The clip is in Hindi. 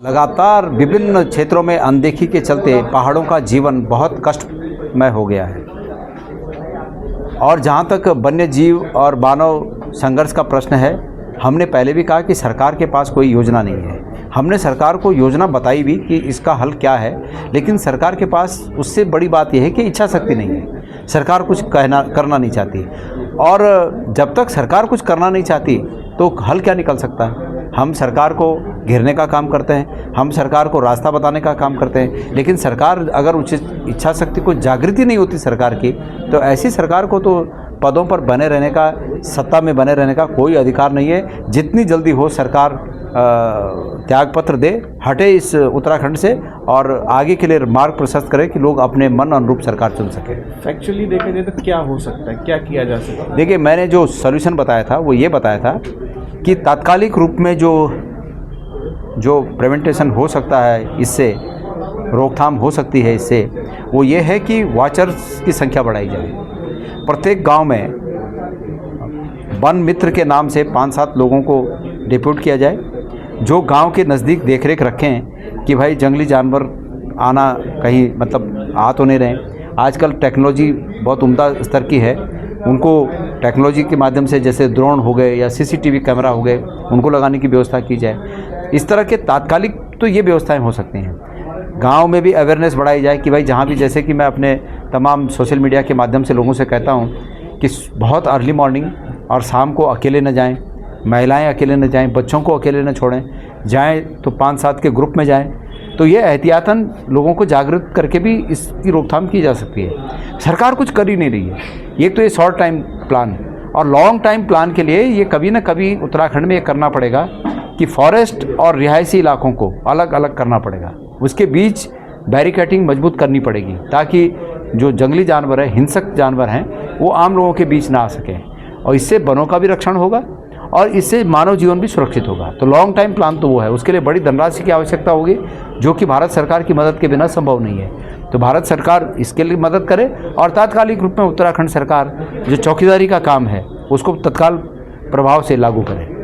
लगातार विभिन्न क्षेत्रों में अनदेखी के चलते पहाड़ों का जीवन बहुत कष्टमय हो गया है। और जहाँ तक वन्य जीव और मानव संघर्ष का प्रश्न है, हमने पहले भी कहा कि सरकार के पास कोई योजना नहीं है। हमने सरकार को योजना बताई भी कि इसका हल क्या है, लेकिन सरकार के पास उससे बड़ी बात यह है कि इच्छा शक्ति नहीं है। सरकार कुछ करना नहीं चाहती, और जब तक सरकार कुछ करना नहीं चाहती तो हल क्या निकल सकता है। हम सरकार को घेरने का काम करते हैं, हम सरकार को रास्ता बताने का काम करते हैं, लेकिन सरकार अगर उचित इच्छा शक्ति को जागृति नहीं होती सरकार की, तो ऐसी सरकार को तो पदों पर बने रहने का, सत्ता में बने रहने का कोई अधिकार नहीं है। जितनी जल्दी हो सरकार त्यागपत्र दे, हटे इस उत्तराखंड से और आगे के लिए मार्ग प्रशस्त करे कि लोग अपने मन अनुरूप सरकार चुन सके। एक्चुअली देखा जाए तो क्या हो सकता है, क्या किया जा सकता है? देखिए, मैंने जो सॉल्यूशन बताया था वो ये बताया था कि तात्कालिक रूप में जो प्रिवेंटेशन हो सकता है, इससे रोकथाम हो सकती है, इससे वो ये है कि वॉचर्स की संख्या बढ़ाई जाए। प्रत्येक गांव में वन मित्र के नाम से 5-7 लोगों को डिप्यूट किया जाए, जो गांव के नज़दीक देखरेख रखें कि भाई जंगली जानवर आना कहीं मतलब आ तो नहीं रहे। आजकल टेक्नोलॉजी बहुत उम्दा स्तर की है, उनको टेक्नोलॉजी के माध्यम से जैसे ड्रोन हो गए या सीसीटीवी कैमरा हो गए, उनको लगाने की व्यवस्था की जाए। इस तरह के तात्कालिक तो ये व्यवस्थाएं हो सकती हैं। गांव में भी अवेयरनेस बढ़ाई जाए कि भाई जहाँ भी, जैसे कि मैं अपने तमाम सोशल मीडिया के माध्यम से लोगों से कहता हूँ कि बहुत अर्ली मॉर्निंग और शाम को अकेले न जाएँ, महिलाएं अकेले न जाएं, बच्चों को अकेले न छोड़ें, जाएं तो 5-7 के ग्रुप में जाएं। तो ये एहतियातन लोगों को जागरूक करके भी इसकी रोकथाम की जा सकती है। सरकार कुछ कर ही नहीं रही है। एक तो ये शॉर्ट टाइम प्लान, और लॉन्ग टाइम प्लान के लिए ये कभी ना कभी उत्तराखंड में ये करना पड़ेगा कि फॉरेस्ट और रिहायशी इलाकों को अलग अलग करना पड़ेगा। उसके बीच बैरिकेडिंग मजबूत करनी पड़ेगी, ताकि जो जंगली जानवर है, हिंसक जानवर हैं, वो आम लोगों के बीच ना आ सकें, और इससे वनों का भी रक्षण होगा और इससे मानव जीवन भी सुरक्षित होगा। तो लॉन्ग टाइम प्लान तो वो है, उसके लिए बड़ी धनराशि की आवश्यकता होगी, जो कि भारत सरकार की मदद के बिना संभव नहीं है। तो भारत सरकार इसके लिए मदद करे, और तात्कालिक रूप में उत्तराखंड सरकार जो चौकीदारी का काम है उसको तत्काल प्रभाव से लागू करे।